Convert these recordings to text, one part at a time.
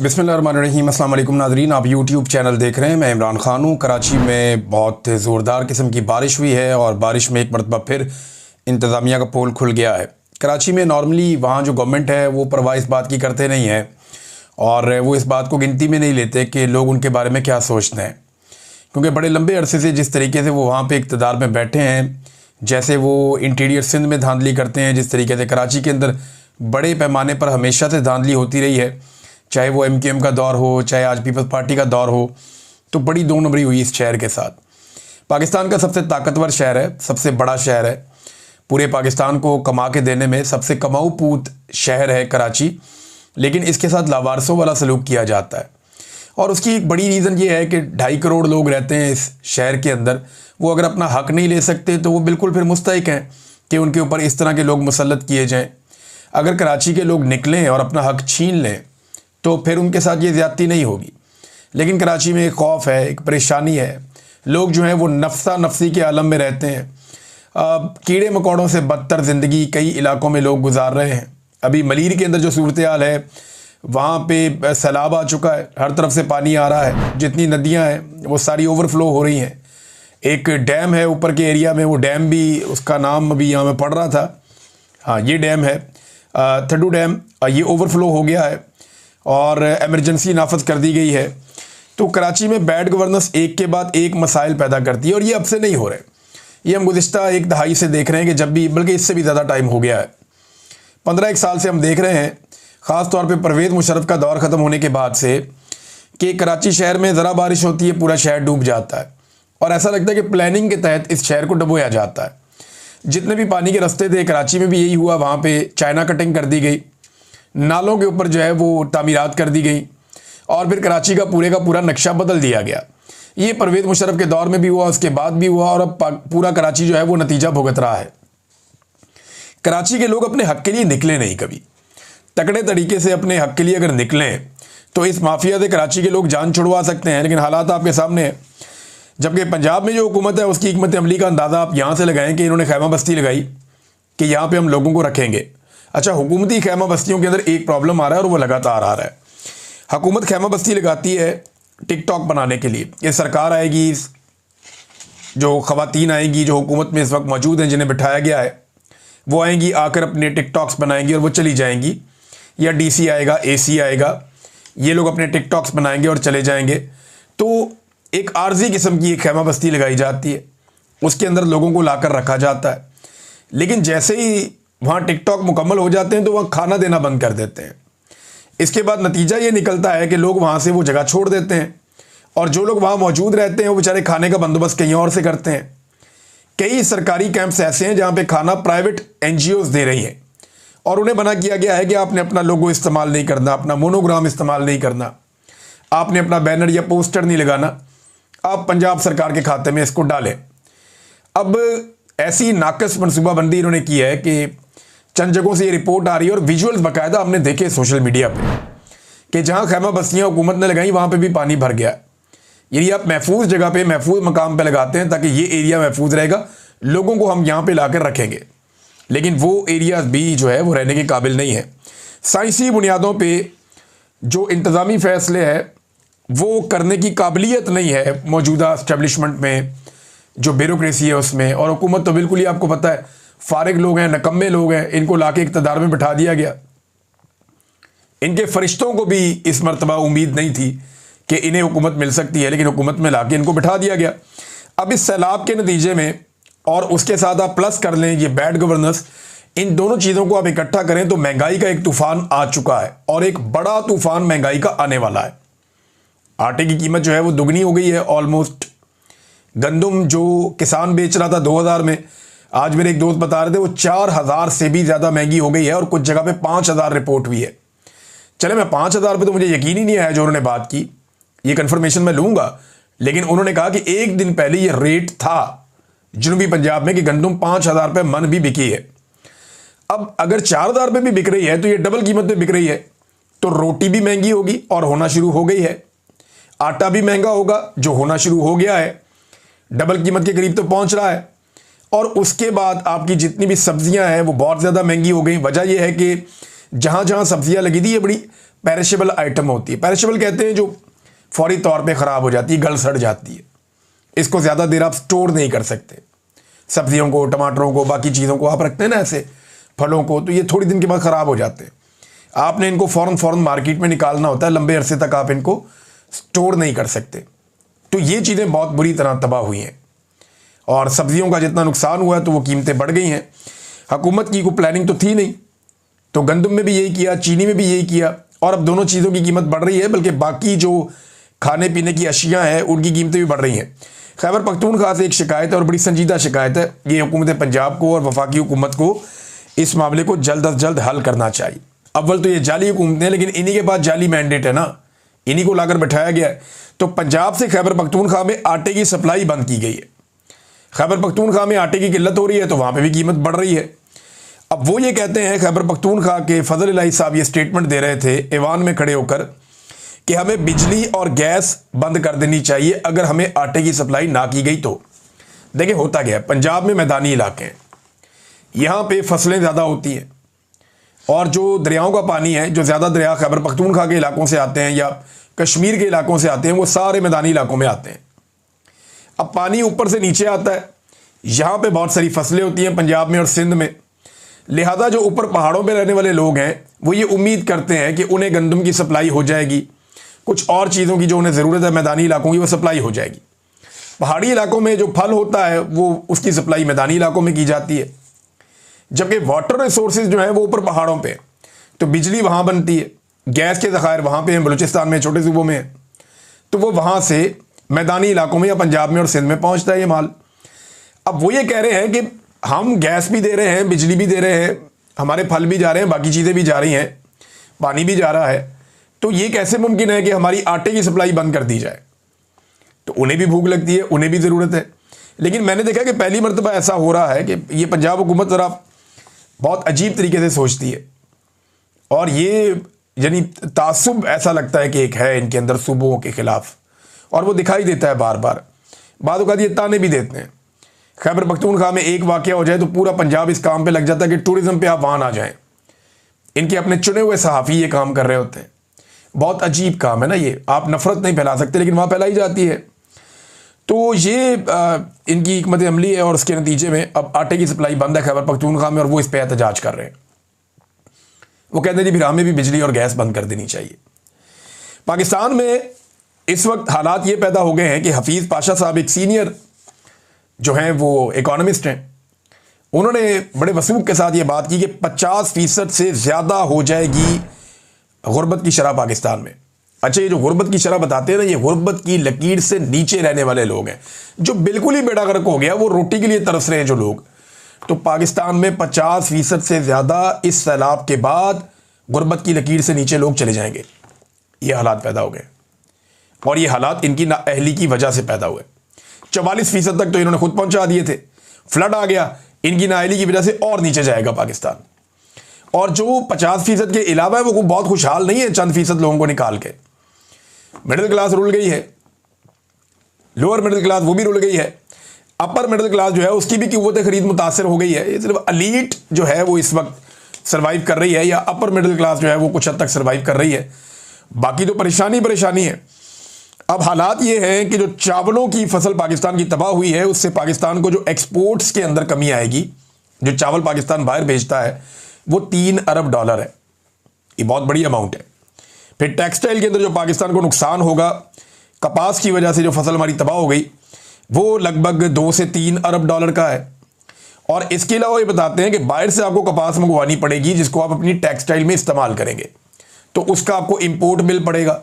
बिस्मिल्लाहिर्रहमानिर्रहीम। अस्सलाम वालेकुम नाज़रीन, आप यूट्यूब चैनल देख रहे हैं। मैं इमरान ख़ान हूँ। कराची में बहुत ज़ोरदार किस्म की बारिश हुई है और बारिश में एक मरतबा फिर इंतज़ामिया का पोल खुल गया है। कराची में नॉर्मली वहाँ जो गवर्नमेंट है वो परवाह इस बात की करते नहीं है और वो इस बात को गिनती में नहीं लेते कि लोग उनके बारे में क्या सोचते हैं, क्योंकि बड़े लंबे अरसे से जिस तरीके से वो वहाँ पर इक़्तिदार में बैठे हैं, जैसे वो इंटीरियर सिंध में धांधली करते हैं, जिस तरीके से कराची के अंदर बड़े पैमाने पर हमेशा से धांधली होती रही है, चाहे वो MQM का दौर हो, चाहे आज पीपल्स पार्टी का दौर हो, तो बड़ी दो नंबरी हुई इस शहर के साथ। पाकिस्तान का सबसे ताकतवर शहर है, सबसे बड़ा शहर है, पूरे पाकिस्तान को कमा के देने में सबसे कमाऊ पूत शहर है कराची, लेकिन इसके साथ लावारसों वाला सलूक किया जाता है। और उसकी एक बड़ी रीज़न ये है कि 2.5 करोड़ लोग रहते हैं इस शहर के अंदर। वो अगर अपना हक़ नहीं ले सकते तो वो बिल्कुल फिर मुस्तहिक हैं कि उनके ऊपर इस तरह के लोग मुसल्लत किए जाएँ। अगर कराची के लोग निकलें और अपना हक़ छीन लें तो फिर उनके साथ ये ज़्यादती नहीं होगी। लेकिन कराची में एक खौफ है, एक परेशानी है, लोग जो हैं वो नफ्सा नफसी के आलम में रहते हैं। कीड़े मकोड़ों से बदतर ज़िंदगी कई इलाकों में लोग गुजार रहे हैं। अभी मलीर के अंदर जो सूरत हाल है, वहाँ पे सैलाब आ चुका है, हर तरफ से पानी आ रहा है, जितनी नदियाँ हैं वो सारी ओवरफ्लो हो रही हैं। एक डैम है ऊपर के एरिया में, वो डैम भी, उसका नाम अभी यहाँ में पढ़ रहा था, हाँ ये डैम है थड्डू डैम, ये ओवरफ्लो हो गया है और एमरजेंसी नाफज कर दी गई है। तो कराची में बैड गवर्नेंस एक के बाद एक मसाइल पैदा करती है और ये अब से नहीं हो रहे, ये हम गुज़िश्ता एक दहाई से देख रहे हैं कि जब भी, बल्कि इससे भी ज़्यादा टाइम हो गया है, 15-1 साल से हम देख रहे हैं, ख़ास तौर पे परवेज़ मुशर्रफ का दौर ख़त्म होने के बाद से, कि कराची शहर में ज़रा बारिश होती है पूरा शहर डूब जाता है और ऐसा लगता है कि प्लानिंग के तहत इस शहर को डुबोया जाता है। जितने भी पानी के रास्ते थे कराची में भी यही हुआ, वहाँ पर चाइना कटिंग कर दी गई, नालों के ऊपर जो है वो तामीरात कर दी गई और फिर कराची का पूरा नक्शा बदल दिया गया। ये परवेज़ मुशर्रफ के दौर में भी हुआ, उसके बाद भी हुआ और अब पूरा कराची जो है वो नतीजा भुगत रहा है। कराची के लोग अपने हक़ के लिए निकले नहीं, कभी तगड़े तरीके से अपने हक़ के लिए अगर निकलें तो इस माफिया से कराची के लोग जान छुड़वा सकते हैं। लेकिन हालात आपके सामने है। जबकि पंजाब में जो हुकूमत है उसकी हिकमत अमली का अंदाज़ा आप यहाँ से लगाएं कि इन्होंने खैमा बस्ती लगाई कि यहाँ पर हम लोगों को रखेंगे। अच्छा, हुकूमती खैमा बस्तियों के अंदर एक प्रॉब्लम आ रहा है और वो लगातार आ रहा है। हुकूमत खैमा बस्ती लगाती है टिकटॉक बनाने के लिए। ये सरकार आएगी, जो ख़वातीन आएंगी जो हुकूमत में इस वक्त मौजूद हैं, जिन्हें बिठाया गया है, वो आएंगी, आकर अपने टिकटॉक्स बनाएंगी और वो चली जाएंगी, या DC आएगा, AC आएगा, ये लोग अपने टिकटॉक्स बनाएंगे और चले जाएंगे। तो एक आर्जी किस्म की एक खैमा बस्ती लगाई जाती है, उसके अंदर लोगों को लाकर रखा जाता है। लेकिन जैसे ही वहाँ टिकटॉक मुकम्मल हो जाते हैं तो वहाँ खाना देना बंद कर देते हैं। इसके बाद नतीजा ये निकलता है कि लोग वहाँ से वो जगह छोड़ देते हैं और जो लोग वहाँ मौजूद रहते हैं वो बेचारे खाने का बंदोबस्त कहीं और से करते हैं। कई सरकारी कैंप्स ऐसे हैं जहाँ पे खाना प्राइवेट NGOs दे रही हैं और उन्हें मना किया गया है कि आपने अपना लोगो इस्तेमाल नहीं करना, अपना मोनोग्राम इस्तेमाल नहीं करना, आपने अपना बैनर या पोस्टर नहीं लगाना, आप पंजाब सरकार के खाते में इसको डालें। अब ऐसी नाकस मनसूबाबंदी इन्होंने की है कि चंद जगहों से ये रिपोर्ट आ रही है और विजुअल्स बाकायदा हमने देखे सोशल मीडिया पे कि जहां खैमा बस्तियां हुकूमत ने लगाई वहां पे भी पानी भर गया। यानी आप महफूज जगह पे, महफूज मकाम पे लगाते हैं ताकि ये एरिया महफूज रहेगा, लोगों को हम यहाँ पे लाकर रखेंगे, लेकिन वो एरिया भी जो है वो रहने के काबिल नहीं है। साइंसी बुनियादों पर जो इंतज़ामी फ़ैसले हैं वो करने की काबिलियत नहीं है मौजूदा इस्टेब्लिशमेंट में, जो ब्यूरोक्रेसी है उसमें। और हुकूमत तो बिल्कुल ही आपको पता है फारिग लोग हैं, नकम्मे लोग हैं, इनको लाके इक़्तिदार में बिठा दिया गया। इनके फरिश्तों को भी इस मरतबा उम्मीद नहीं थी कि इन्हें हुकूमत मिल सकती है, लेकिन हुकूमत में लाके इनको बिठा दिया गया। अब इस सैलाब के नतीजे में और उसके साथ आप प्लस कर लें ये बैड गवर्नेंस, इन दोनों चीज़ों को आप इकट्ठा करें तो महंगाई का एक तूफ़ान आ चुका है और एक बड़ा तूफ़ान महंगाई का आने वाला है। आटे की कीमत जो है वो दुगनी हो गई है ऑलमोस्ट। गंदम जो किसान बेच रहा था 2000 में, आज मेरे एक दोस्त बता रहे थे वो 4000 से भी ज़्यादा महंगी हो गई है और कुछ जगह पे 5000 रिपोर्ट हुई है। चले, मैं 5000 पे तो मुझे यकीन ही नहीं आया जो उन्होंने बात की, ये कंफर्मेशन मैं लूँगा, लेकिन उन्होंने कहा कि एक दिन पहले ये रेट था जनूबी पंजाब में कि गंदम 5000 रुपये मन भी बिकी है। अब अगर 4000 रुपये भी बिक रही है तो ये डबल कीमत में बिक रही है, तो रोटी भी महंगी होगी और होना शुरू हो गई है, आटा भी महंगा होगा जो होना शुरू हो गया है, डबल कीमत के करीब तो पहुंच रहा है। और उसके बाद आपकी जितनी भी सब्जियां हैं वो बहुत ज़्यादा महंगी हो गई। वजह यह है कि जहाँ जहाँ सब्जियाँ लगी थी ये बड़ी पेरिशेबल आइटम होती है। पेरिशेबल कहते हैं जो फौरी तौर पे ख़राब हो जाती है, गल सड़ जाती है। इसको ज़्यादा देर आप स्टोर नहीं कर सकते। सब्जियों को, टमाटरों को, बाकी चीज़ों को आप रखते हैं ना ऐसे, फलों को, तो ये थोड़ी दिन के बाद ख़राब हो जाते हैं। आपने इनको फ़ौरन मार्केट में निकालना होता है, लंबे अरसे तक आप इनको स्टोर नहीं कर सकते। तो ये चीज़ें बहुत बुरी तरह तबाह हुई हैं और सब्जियों का जितना नुकसान हुआ है तो वो कीमतें बढ़ गई हैं। हुकूमत की कोई प्लानिंग तो थी नहीं, तो गंदम में भी यही किया, चीनी में भी यही किया, और अब दोनों चीज़ों की कीमत बढ़ रही है, बल्कि बाकी जो खाने पीने की अशियाँ हैं उनकी कीमतें भी बढ़ रही हैं। खैबर पख्तूनख्वा से एक शिकायत है और बड़ी संजीदा शिकायत है। ये हुकूमत पंजाब को और वफाकी हुकूमत को इस मामले को जल्द अज जल्द हल करना चाहिए। अव्वल तो ये जाली हुकूमतें हैं, लेकिन इन्हीं के पास जाली मैंडेट है ना, इन्हीं को लाकर बैठाया गया है। तो पंजाब से खैबर पख्तूनख्वा में आटे की सप्लाई बंद की गई है। खैबर पख्तूनख्वा में आटे की किल्लत हो रही है तो वहाँ पर भी कीमत बढ़ रही है। अब वो ये कहते हैं, खैबर पख्तूनख्वा के फजल इलाही साहब ये स्टेटमेंट दे रहे थे ऐवान में खड़े होकर कि हमें बिजली और गैस बंद कर देनी चाहिए अगर हमें आटे की सप्लाई ना की गई तो। देखिए होता क्या है, पंजाब में मैदानी इलाके हैं, यहाँ पे फसलें ज़्यादा होती हैं और जो दरियाओं का पानी है, जो ज़्यादा दरिया खैबर पख्तूनख्वा के इलाकों से आते हैं या कश्मीर के इलाकों से आते हैं, वो सारे मैदानी इलाकों में आते हैं। अब पानी ऊपर से नीचे आता है, यहाँ पे बहुत सारी फसलें होती हैं पंजाब में और सिंध में, लिहाजा जो ऊपर पहाड़ों पे रहने वाले लोग हैं वो ये उम्मीद करते हैं कि उन्हें गंदम की सप्लाई हो जाएगी, कुछ और चीज़ों की जो उन्हें ज़रूरत है मैदानी इलाकों की वो सप्लाई हो जाएगी। पहाड़ी इलाकों में जो फल होता है वो उसकी सप्लाई मैदानी इलाकों में की जाती है, जबकि वाटर रिसोर्सेज जो हैं वो ऊपर पहाड़ों पे, तो बिजली वहाँ बनती है, गैस के ज़खायर वहाँ पे हैं, बलूचिस्तान में, छोटे सूबों में हैं, तो वो वहाँ से मैदानी इलाकों में या पंजाब में और सिंध में पहुँचता है ये माल। अब वो ये कह रहे हैं कि हम गैस भी दे रहे हैं, बिजली भी दे रहे हैं, हमारे फल भी जा रहे हैं, बाकी चीज़ें भी जा रही हैं, पानी भी जा रहा है, तो ये कैसे मुमकिन है कि हमारी आटे की सप्लाई बंद कर दी जाए। तो उन्हें भी भूख लगती है, उन्हें भी ज़रूरत है। लेकिन मैंने देखा कि पहली मरतबा ऐसा हो रहा है कि ये पंजाब हुकूमत ज़रा बहुत अजीब तरीके से सोचती है और ये यानी तासुब ऐसा लगता है कि एक है इनके अंदर सूबों के ख़िलाफ़, और वो दिखाई देता है बार बार। बाद वक़्त ये ताने भी देते हैं। खैबर पख्तूनख्वा में एक वाक़या हो जाए तो पूरा पंजाब इस काम पे लग जाता है कि टूरिज़्म पे आप वहाँ ना जाएं। इनके अपने चुने हुए सहाफ़ी ये काम कर रहे होते हैं। बहुत अजीब काम है ना ये, आप नफ़रत नहीं फैला सकते लेकिन वहाँ फैलाई जाती है। तो ये इनकी हिकमत अमली है और उसके नतीजे में अब आटे की सप्लाई बंद है खैबर पख्तूनख्वा में और वो इस पर एहतजाज कर रहे हैं। वो कहते हैं जी फिर हमें भी बिजली और गैस बंद कर देनी चाहिए। पाकिस्तान में इस वक्त हालात ये पैदा हो गए हैं कि हफीज़ पाशा साहब एक सीनियर जो हैं वो इकोनॉमिस्ट हैं, उन्होंने बड़े वसूख के साथ ये बात की कि 50% से ज़्यादा हो जाएगी गुर्बत की शरह पाकिस्तान में। अच्छा, ये जो गुर्बत की शरह बताते हैं ना, ये गुर्बत की लकीर से नीचे रहने वाले लोग हैं, जो बिल्कुल ही बेड़ा गर्क हो गया, वो रोटी के लिए तरस रहे हैं जो लोग। तो पाकिस्तान में 50% से ज़्यादा इस सैलाब के बाद गुर्बत की लकीर से नीचे लोग चले जाएंगे। ये हालात पैदा हो गए और ये हालात इनकी नाअहली की वजह से पैदा हुए। 44% तक तो इन्होंने खुद पहुंचा दिए थे, फ्लड आ गया, इनकी नाअहली की वजह से और नीचे जाएगा पाकिस्तान। और जो 50% के अलावा है वो बहुत खुशहाल नहीं है, चंद फीसद लोगों को निकाल के। मिडिल क्लास रुल गई है, लोअर मिडिल क्लास वो भी रुल गई है, अपर मिडिल क्लास जो है उसकी भी क़ुव्वत खरीद मुतासर हो गई है। ये सिर्फ एलीट जो है वो इस वक्त सर्वाइव कर रही है, या अपर मिडिल क्लास जो है वो कुछ हद तक सर्वाइव कर रही है, बाकी तो परेशानी है। अब हालात ये हैं कि जो चावलों की फसल पाकिस्तान की तबाह हुई है उससे पाकिस्तान को जो एक्सपोर्ट्स के अंदर कमी आएगी, जो चावल पाकिस्तान बाहर भेजता है वो $3 अरब है। ये बहुत बड़ी अमाउंट है। फिर टेक्सटाइल के अंदर जो पाकिस्तान को नुकसान होगा कपास की वजह से, जो फसल हमारी तबाह हो गई, वो लगभग $2 से $3 अरब का है। और इसके अलावा ये बताते हैं कि बाहर से आपको कपास मंगवानी पड़ेगी जिसको आप अपनी टेक्सटाइल में इस्तेमाल करेंगे, तो उसका आपको इंपोर्ट बिल पड़ेगा।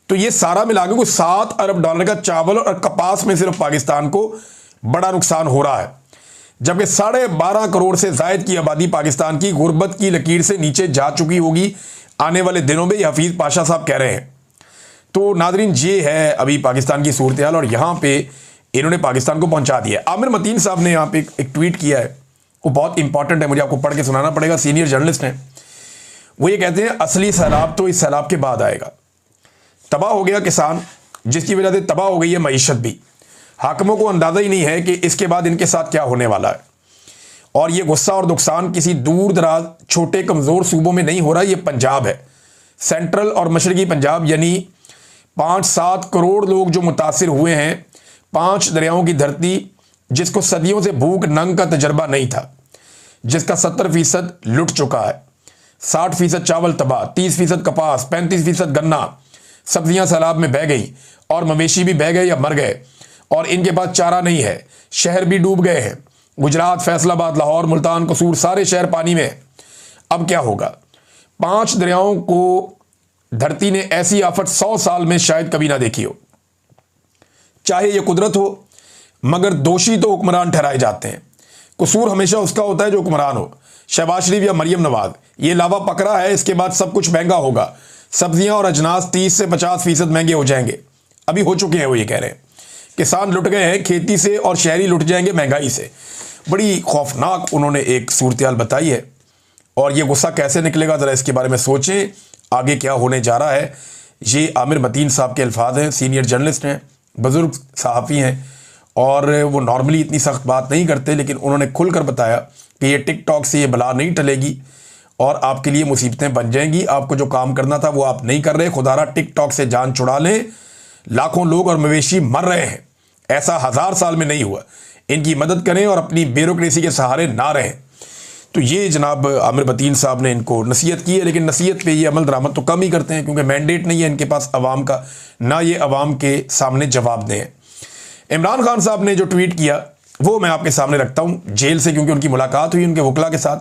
तो ये सारा मिला के कुछ $7 अरब का चावल और कपास में सिर्फ पाकिस्तान को बड़ा नुकसान हो रहा है, जबकि 12.5 करोड़ से ज़ायद की आबादी पाकिस्तान की गुर्बत की लकीर से नीचे जा चुकी होगी आने वाले दिनों में, ये हफीज़ पाशा साहब कह रहे हैं। तो नादरीन, ये है अभी पाकिस्तान की सूरत हाल और यहाँ पे इन्होंने पाकिस्तान को पहुँचा दिया। आमिर मतीन साहब ने यहाँ पे एक ट्वीट किया है, वो बहुत इंपॉर्टेंट है, मुझे आपको पढ़ के सुनाना पड़ेगा, सीनियर जर्नलिस्ट हैं। वो ये कहते हैं असली सैलाब तो इस सैलाब के बाद आएगा। तबाह हो गया किसान, जिसकी वजह से तबाह हो गई है मईशत भी। हाकिमों को अंदाज़ा ही नहीं है कि इसके बाद इनके साथ क्या होने वाला है। और ये गुस्सा और नुकसान किसी दूर दराज छोटे कमज़ोर सूबों में नहीं हो रहा, ये पंजाब है, सेंट्रल और मशरकी पंजाब, यानी 5-7 करोड़ लोग जो मुतासिर हुए हैं। 5 दरियाओं की धरती जिसको सदियों से भूख नंग का तजर्बा नहीं था, जिसका 70% लुट चुका है, 60% चावल तबाह, 30% कपास, 35% गन्ना, सब्जियां सैलाब में बह गई और मवेशी भी बह गए या मर गए और इनके पास चारा नहीं है। शहर भी डूब गए हैं, गुजरात, फैसलाबाद, लाहौर, मुल्तान, कसूर, सारे शहर पानी में। अब क्या होगा? 5 दरियाओं को धरती ने ऐसी आफत 100 साल में शायद कभी ना देखी हो। चाहे ये कुदरत हो, मगर दोषी तो हुक्मरान ठहराए जाते हैं। कसूर हमेशा उसका होता है जो हुक्मरान हो, शहबाज शरीफ या मरियम नवाज। ये लावा पकड़ा है, इसके बाद सब कुछ महंगा होगा। सब्जियां और अजनास 30 से 50% महंगे हो जाएंगे, अभी हो चुके हैं। वो ये कह रहे हैं किसान लुट गए हैं खेती से और शहरी लुट जाएंगे महंगाई से। बड़ी खौफनाक उन्होंने एक सूरत-ए-हाल बताई है और ये गुस्सा कैसे निकलेगा, ज़रा इसके बारे में सोचें, आगे क्या होने जा रहा है। ये आमिर मतीन साहब के अल्फाज हैं, सीनियर जर्नलिस्ट हैं, बुजुर्ग सहाफ़ी हैं और वो नॉर्मली इतनी सख्त बात नहीं करते, लेकिन उन्होंने खुलकर बताया कि ये टिकटॉक से ये बला नहीं टलेगी और आपके लिए मुसीबतें बन जाएंगी। आपको जो काम करना था वो आप नहीं कर रहे, खुदारा टिकटॉक से जान छुड़ा लें। लाखों लोग और मवेशी मर रहे हैं, ऐसा 1000 साल में नहीं हुआ। इनकी मदद करें और अपनी ब्यूरोक्रेसी के सहारे ना रहें। तो ये जनाब आमिर मतीन साहब ने इनको नसीहत की है, लेकिन नसीहत पे ये अमल दरामद तो कम ही करते हैं क्योंकि मैंडेट नहीं है इनके पास अवाम का, ना ये अवाम के सामने जवाब दें। इमरान खान साहब ने जो ट्वीट किया वो मैं आपके सामने रखता हूँ जेल से, क्योंकि उनकी मुलाकात हुई उनके वकला के साथ।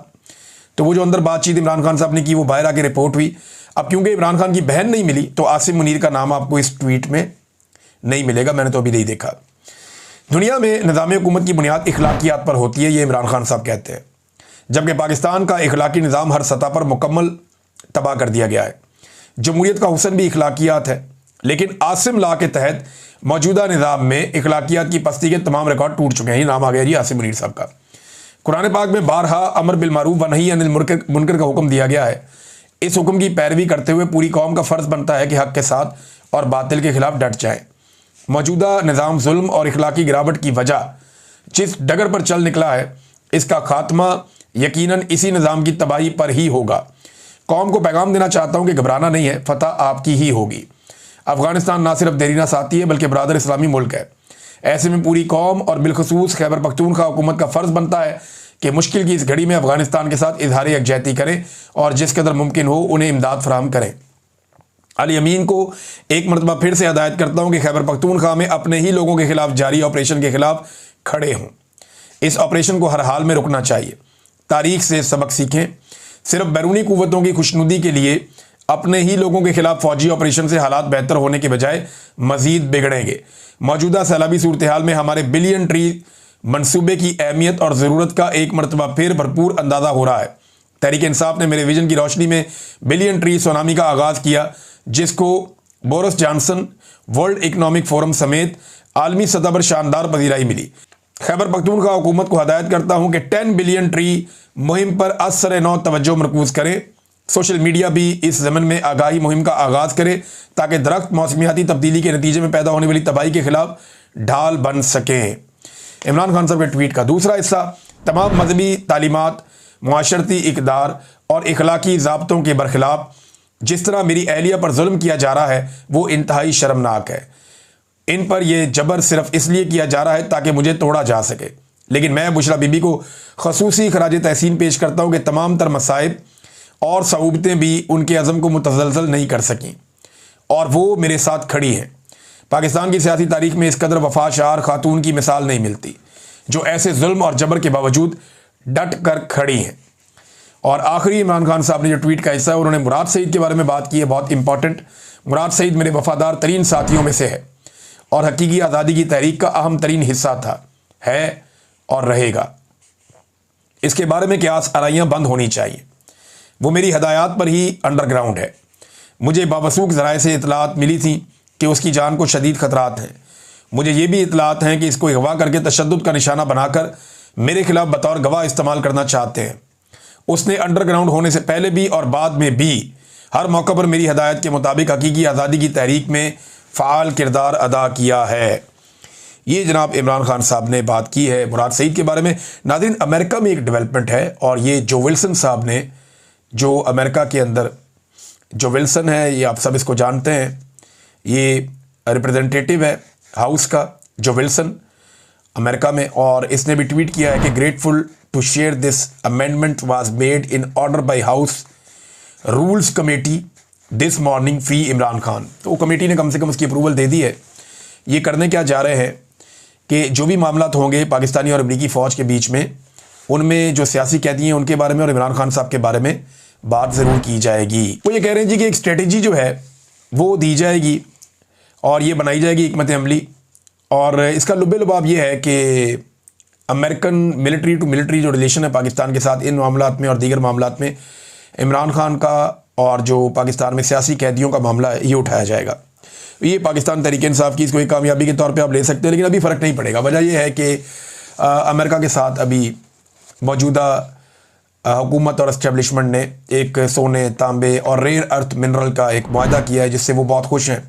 तो वो जो अंदर बातचीत इमरान खान साहब ने की वो बाहर आके रिपोर्ट हुई। अब क्योंकि इमरान खान की बहन नहीं मिली तो आसिम मुनीर का नाम आपको इस ट्वीट में नहीं मिलेगा, मैंने तो अभी नहीं देखा। दुनिया में निज़ाम हुकूमत की बुनियाद इखलाकियात पर होती है, ये इमरान खान साहब कहते हैं, जबकि पाकिस्तान का इखलाकी निज़ाम हर सतह पर मुकम्मल तबाह कर दिया गया है। जमहूरियत का हुस्न भी इखलाकियात है, लेकिन आसिम ला के तहत मौजूदा निज़ाम में इखलाकियात की पस्ती के तमाम रिकॉर्ड टूट चुके हैं। ये नाम आ गया जी आसिम मुनीर साहब का। कुरान पाक में बारहा अमर बिल मारूफ व नही अनिल मुनकर का हुक्म दिया गया है। इस हुक्म की पैरवी करते हुए पूरी कौम का फ़र्ज़ बनता है कि हक़ के साथ और बातिल के खिलाफ डट जाए। मौजूदा निज़ाम जुल्म और इखलाकी गिरावट की वजह जिस डगर पर चल निकला है, इसका खात्मा यकीनन इसी निज़ाम की तबाही पर ही होगा। कौम को पैगाम देना चाहता हूँ कि घबराना नहीं है, फतह आपकी ही होगी। अफ़गानिस्तान ना सिर्फ देरीना साथी है बल्कि बरादर इस्लामी मुल्क है। ऐसे में पूरी कौम और बिलखसूस खैबर पख्तूनख्वा हुकूमत का फ़र्ज़ बनता है कि मुश्किल की इस घड़ी में अफ़गानिस्तान के साथ इजहार यकजहती करें और जिस कदर मुमकिन हो उन्हें इमदाद फराहम करें। अली अमीन को एक मरतबा फिर से हदायत करता हूँ कि खैबर पख्तूनख्वा में अपने ही लोगों के खिलाफ जारी ऑपरेशन के खिलाफ खड़े हों। इस ऑपरेशन को हर हाल में रुकना चाहिए। तारीख से सबक सीखें। सिर्फ बैरूनी कुव्वतों की खुशनुदी के लिए अपने ही लोगों के खिलाफ फौजी ऑपरेशन से हालात बेहतर होने के बजाय मजीद बिगड़ेंगे। मौजूदा सैलाबी सूरत हाल में हमारे बिलियन ट्री मनसूबे की अहमियत और ज़रूरत का एक मरतबा फिर भरपूर अंदाज़ा हो रहा है। तहरीक इंसाफ ने मेरे विजन की रोशनी में बिलियन ट्री सुनामी का आगाज़ किया, जिसको Boris Johnson, world economic forum समेत आलमी सतह पर शानदार पजीराई मिली। खैबर पख्तूनख्वा हुकूमत को हदायत करता हूँ कि 10 बिलियन ट्री मुहिम पर असर नौ तवज्जो मरकूज़ करें। सोशल मीडिया भी इस ज़मन में आगाही मुहिम का आगाज़ करे ताकि दरख्त मौसमियाती तब्दीली के नतीजे में पैदा होने वाली तबाही के खिलाफ ढाल बन सकें। इमरान खान साहब के ट्वीट का दूसरा हिस्सा, तमाम मजहबी तालीमात, मुआशरती इक़दार और इखलाकी ज़ाब्तों के बरखिलाफ जिस तरह मेरी अहलिया पर जुल्म किया जा रहा है वो इंतहाई शर्मनाक है। इन पर यह जबर सिर्फ इसलिए किया जा रहा है ताकि मुझे तोड़ा जा सके, लेकिन मैं बुशरा बीबी को खसूसी खराज तहसीन पेश करता हूँ कि तमाम तर मसाइब और सऊबतें भी उनके अज़म को मुतज़लज़ल नहीं कर सकीं और वो मेरे साथ खड़ी हैं। पाकिस्तान की सियासी तारीख में इस कदर वफाशार खातून की मिसाल नहीं मिलती जो ऐसे जुल्म और जबर के बावजूद डट कर खड़ी हैं। और आखिरी इमरान खान साहब ने जो ट्वीट का हिस्सा है उन्होंने मुराद सईद के बारे में बात की है, बहुत इंपॉर्टेंट। मुराद सईद मेरे वफादार तरीन साथियों में से है और हकीकी आज़ादी की तहरीक का अहम तरीन हिस्सा था, है और रहेगा। इसके बारे में क़यास आराइयाँ बंद होनी चाहिए। वो मेरी हदायत पर ही अंडरग्राउंड है। मुझे बावसूख ज़राए से इतलात मिली थी कि उसकी जान को शदीद ख़तरात हैं। मुझे ये भी इतलात हैं कि इसको अगवा करके तशद्दुद का निशाना बनाकर मेरे खिलाफ बतौर गवाह इस्तेमाल करना चाहते हैं। उसने अंडरग्राउंड होने से पहले भी और बाद में भी हर मौका पर मेरी हदायत के मुताबिक हकीकी आज़ादी की तहरीक में फ़ाल किरदार अदा किया है। ये जनाब इमरान खान साहब ने बात की है मुराद सईद के बारे में। नाज़रीन, अमेरिका में एक डेवलपमेंट है और ये जो विल्सन साहब ने, जो अमेरिका के अंदर जो विल्सन है, ये आप सब इसको जानते हैं, ये रिप्रेजेंटेटिव है हाउस का, जो विल्सन अमेरिका में। और इसने भी ट्वीट किया है कि grateful to share this amendment was made in order by house rules committee this morning फी इमरान खान। तो वो कमेटी ने कम से कम उसकी अप्रूवल दे दी है। ये करने क्या जा रहे हैं कि जो भी मामला होंगे पाकिस्तानी और अमरीकी फ़ौज के बीच में, उनमें जो सियासी कैदी हैं उनके बारे में और इमरान खान साहब के बारे में बात ज़रूर की जाएगी। वो ये कह रहे हैं जी कि एक स्ट्रेटजी जो है वो दी जाएगी और ये बनाई जाएगी हिकमत अमली। और इसका लुब्बे लुबाब ये है कि अमेरिकन मिलिट्री टू मिलिट्री जो रिलेशन है पाकिस्तान के साथ, इन मामलात में और दीगर मामलात में इमरान खान का और जो पाकिस्तान में सियासी कैदियों का मामला है ये उठाया जाएगा। ये पाकिस्तान तहरीक इंसाफ की इसको एक कामयाबी के तौर पे आप ले सकते हैं, लेकिन अभी फ़र्क नहीं पड़ेगा। वजह यह है कि अमेरिका के साथ अभी मौजूदा हुकूमत और इस्टेब्लिशमेंट ने एक सोने, तांबे और रेयर अर्थ मिनरल का एक मुआहदा किया है जिससे वो बहुत खुश हैं।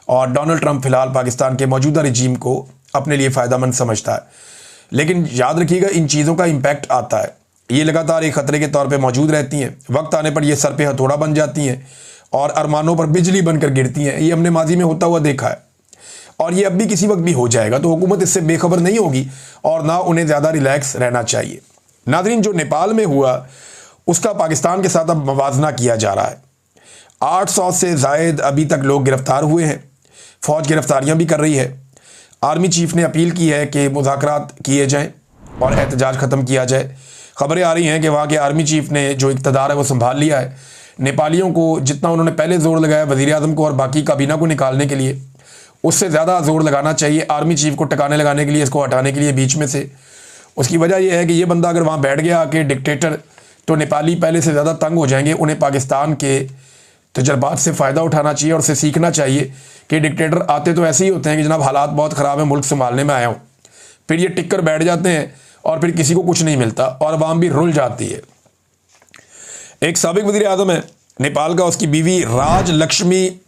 और डोनाल्ड ट्रंप फ़िलहाल पाकिस्तान के मौजूदा रजीम को अपने लिए फ़ायदेमंद समझता है। लेकिन याद रखिएगा, इन चीज़ों का इम्पैक्ट आता है, ये लगातार एक ख़तरे के तौर पे मौजूद रहती हैं। वक्त आने पर ये सर पे हथौड़ा बन जाती हैं और अरमानों पर बिजली बनकर गिरती हैं। ये हमने माजी में होता हुआ देखा है और ये अब भी किसी वक्त भी हो जाएगा। तो हुकूमत इससे बेखबर नहीं होगी और ना उन्हें ज़्यादा रिलैक्स रहना चाहिए। नाज़रीन, जो नेपाल में हुआ उसका पाकिस्तान के साथ अब मवाजना किया जा रहा है। 800 से ज़ायद अभी तक लोग गिरफ़्तार हुए हैं। फ़ौज गिरफ्तारियाँ भी कर रही है। आर्मी चीफ ने अपील की है कि मुज़ाकरात किए जाएँ और एहतजाज ख़त्म किया जाए। ख़बरें आ रही हैं कि वहाँ के आर्मी चीफ ने जो इक़्तिदार है वो संभाल लिया है। नेपालियों को जितना उन्होंने पहले ज़ोर लगाया वज़ीर आज़म को और बाकी काबीना को निकालने के लिए, उससे ज़्यादा ज़ोर लगाना चाहिए आर्मी चीफ को टकाने लगाने के लिए, इसको हटाने के लिए बीच में से। उसकी वजह यह है कि ये बंदा अगर वहाँ बैठ गया आके डिक्टेटर, तो नेपाली पहले से ज़्यादा तंग हो जाएंगे। उन्हें पाकिस्तान के तजर्बात से फ़ायदा उठाना चाहिए और उससे सीखना चाहिए कि डिक्टेटर आते तो ऐसे ही होते हैं कि जनाब हालात बहुत ख़राब है, मुल्क संभालने में आया हूँ, फिर ये टिक कर बैठ जाते हैं और फिर किसी को कुछ नहीं मिलता और अवाम भी रुल जाती है। एक साबिक वज़ीर आज़म है नेपाल का, उसकी बीवी राज लक्ष्मी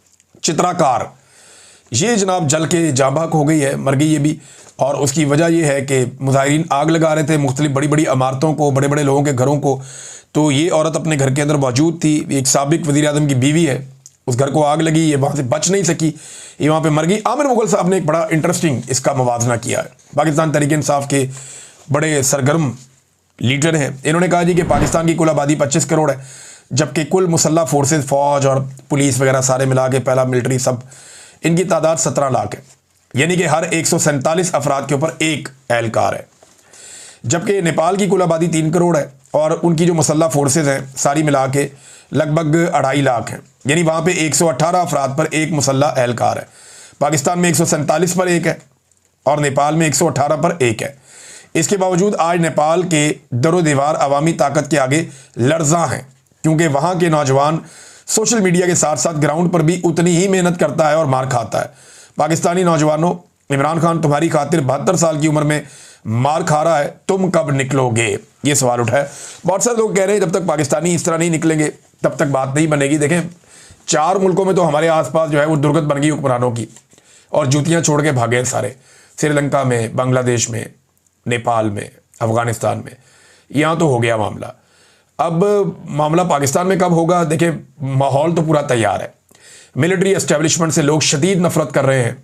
चित्राकार, ये जनाब जल के जाँबाक हो गई है, मर गई ये भी। और उसकी वजह यह है कि मुजाहिरीन आग लगा रहे थे मुख्तलिफ बड़ी बड़ी इमारतों को, बड़े बड़े लोगों के घरों को। तो ये औरत अपने घर के अंदर मौजूद थी, एक साबिक वज़ीर आज़म की बीवी है, उस घर को आग लगी, ये वहाँ से बच नहीं सकी, ये वहाँ पे मर गई। आमिर मुगल साहब ने एक बड़ा इंटरेस्टिंग इसका मवाजना किया है। पाकिस्तान तहरीक इंसाफ के बड़े सरगर्म लीडर हैं। इन्होंने कहा जी कि पाकिस्तान की कुल आबादी 25 करोड़ है, जबकि कुल मुसल्ह फोर्सेस, फ़ौज और पुलिस वगैरह सारे मिला के, पहला मिलिट्री सब, इनकी तादाद 17 लाख है। यानी कि हर 147 अफराद के ऊपर एक एहलकार है। जबकि नेपाल की कुल आबादी 3 करोड़ है और उनकी जो मुसल्ह फोर्सेज हैं सारी मिला के लगभग 2.5 लाख हैं। यानी वहाँ पे 118 अफराद पर एक मुसल्ह एहलकार है। पाकिस्तान में 147 पर एक है और नेपाल में 118 पर एक है। इसके बावजूद आज नेपाल के दरो दीवार अवामी ताकत के आगे लर्जा हैं, क्योंकि वहाँ के नौजवान सोशल मीडिया के साथ साथ ग्राउंड पर भी उतनी ही मेहनत करता है और मार खाता है। पाकिस्तानी नौजवानों, इमरान खान तुम्हारी खातिर 72 साल की उम्र में मार खा रहा है, तुम कब निकलोगे, ये सवाल उठा है। बहुत सारे लोग कह रहे हैं जब तक पाकिस्तानी इस तरह नहीं निकलेंगे तब तक बात नहीं बनेगी। देखें, 4 मुल्कों में तो हमारे आसपास जो है वो दुर्गत बन गई हुक्मरानों की और जूतियां छोड़ के भागे सारे। श्रीलंका में, बांग्लादेश में, नेपाल में, अफगानिस्तान में, यहाँ तो हो गया मामला। अब मामला पाकिस्तान में कब होगा? देखें, माहौल तो पूरा तैयार है। मिलिट्री एस्टेब्लिशमेंट से लोग शदीद नफरत कर रहे हैं,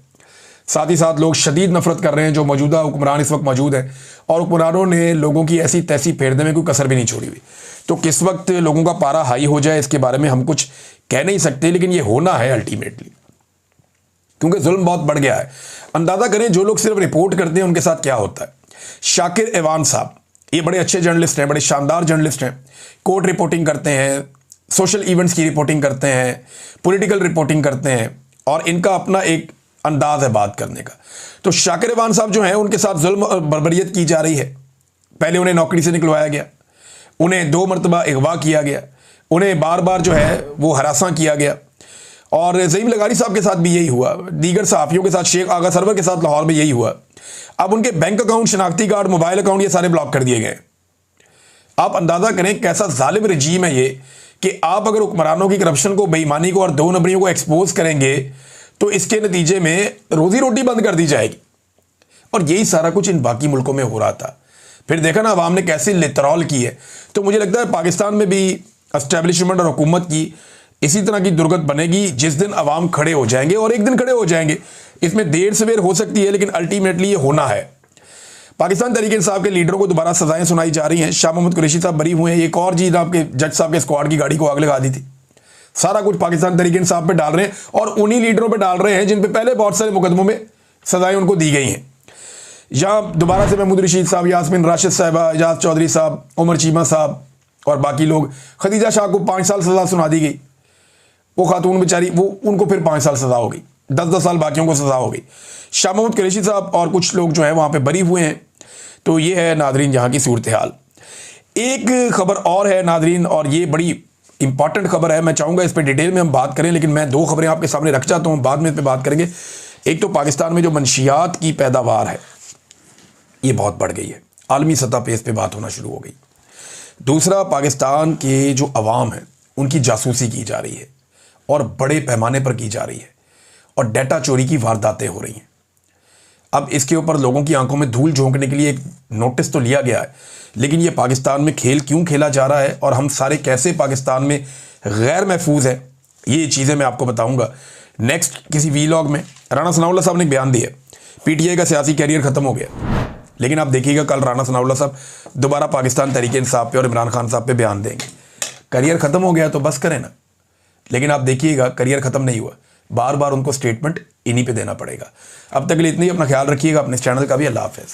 साथ ही साथ लोग शदीद नफरत कर रहे हैं जो मौजूदा हुक्मरान इस वक्त मौजूद हैं, और हुक्मरानों ने लोगों की ऐसी तैसी फेरने में कोई कसर भी नहीं छोड़ी हुई। तो किस वक्त लोगों का पारा हाई हो जाए इसके बारे में हम कुछ कह नहीं सकते, लेकिन ये होना है अल्टीमेटली, क्योंकि जुल्म बहुत बढ़ गया है। अंदाजा करें जो लोग सिर्फ रिपोर्ट करते हैं उनके साथ क्या होता है। शाकिर एवान साहब, ये बड़े अच्छे जर्नलिस्ट हैं, बड़े शानदार जर्नलिस्ट हैं, कोर्ट रिपोर्टिंग करते हैं, सोशल इवेंट्स की रिपोर्टिंग करते हैं, पॉलिटिकल रिपोर्टिंग करते हैं, और इनका अपना एक अंदाज है बात करने का। तो शाकिर एवान साहब जो हैं उनके साथ जुल्म और बर्बरियत की जा रही है। पहले उन्हें नौकरी से निकलवाया गया, उन्हें 2 मरतबा अगवा किया गया, उन्हें बार बार जो है वो हरासा किया गया, और ज़हीम लगारी साहब के साथ भी यही हुआ, दीगर सहाफ़ियों के साथ, शेख आगा सरवर के साथ लाहौर में यही हुआ। अब उनके बैंक अकाउंट, शनाख्ती कार्ड, मोबाइल अकाउंट ये सारे ब्लॉक कर दिए गए। आप अंदाज़ा करें कैसा जालिम रजीम है ये, कि आप अगर हुक्मरानों की करप्शन को, बेईमानी को और 2 नंबरियों को एक्सपोज करेंगे तो इसके नतीजे में रोज़ी रोटी बंद कर दी जाएगी। और यही सारा कुछ इन बाकी मुल्कों में हो रहा था। फिर देखा ना अवाम ने कैसे लितरॉल की है। तो मुझे लगता है पाकिस्तान में भी एस्टेब्लिशमेंट और हुकूमत की इसी तरह की दुर्गत बनेगी जिस दिन अवाम खड़े हो जाएंगे, और एक दिन खड़े हो जाएंगे। इसमें देर सवेर हो सकती है, लेकिन अल्टीमेटली ये होना है। पाकिस्तान तहरीक इंसाफ के लीडरों को दोबारा सजाएं सुनाई जा रही हैं। शाह मोहम्मद कुरैशी साहब बरी हुए हैं। एक और जी आपके जज साहब के स्क्वाड की गाड़ी को आग लगा दी थी। सारा कुछ पाकिस्तान तहरीक इंसाफ पे डाल रहे हैं, और उन्हीं लीडरों पे डाल रहे हैं जिन पे पहले बहुत सारे मुकदमों में सजाएं उनको दी गई हैं। यहाँ दोबारा से महमूद रशीद साहब, यास्मीन राशिद साहबा, एजाज चौधरी साहब, उमर चीमा साहब और बाकी लोग, खदीजा शाह को 5 साल सजा सुना दी गई। वो खातून बेचारी, वो उनको फिर 5 साल सजा हो गई, 10-10 साल बाकियों को सजा हो गई। शाह मोहम्मद कुरैशी साहब और कुछ लोग जो हैं वहाँ पे बरी हुए हैं। तो ये है नादरीन यहाँ की सूरत हाल। एक खबर और है नादरीन, और ये बड़ी इंपॉर्टेंट खबर है। मैं चाहूँगा इस पर डिटेल में हम बात करें, लेकिन मैं 2 खबरें आपके सामने रख चाहता हूँ, बाद में इस पर बात करेंगे। एक तो पाकिस्तान में जो मंशियात की पैदावार है ये बहुत बढ़ गई है, आलमी सतह पे इस पर बात होना शुरू हो गई। दूसरा, पाकिस्तान के जो अवाम है उनकी जासूसी की जा रही है, और बड़े पैमाने पर की जा रही है, और डाटा चोरी की वारदातें हो रही हैं। अब इसके ऊपर लोगों की आंखों में धूल झोंकने के लिए एक नोटिस तो लिया गया है, लेकिन ये पाकिस्तान में खेल क्यों खेला जा रहा है और हम सारे कैसे पाकिस्तान में गैर महफूज है, ये चीज़ें मैं आपको बताऊंगा नेक्स्ट किसी वीलॉग में। राणा सनाउल्लाह साहब ने एक बयान दिया, पीटीआई का सियासी कैरियर ख़त्म हो गया, लेकिन आप देखिएगा कल राणा सनाउल्लाह साहब दोबारा पाकिस्तान तहरीक इंसाफ पे और इमरान खान साहब पे बयान देंगे। करियर ख़त्म हो गया तो बस करें ना, लेकिन आप देखिएगा करियर ख़त्म नहीं हुआ, बार बार उनको स्टेटमेंट इन्हीं पे देना पड़ेगा। अब तक के लिए इतनी, अपना ख्याल रखिएगा, अपने चैनल का भी। अल्लाह हाफ़िज़।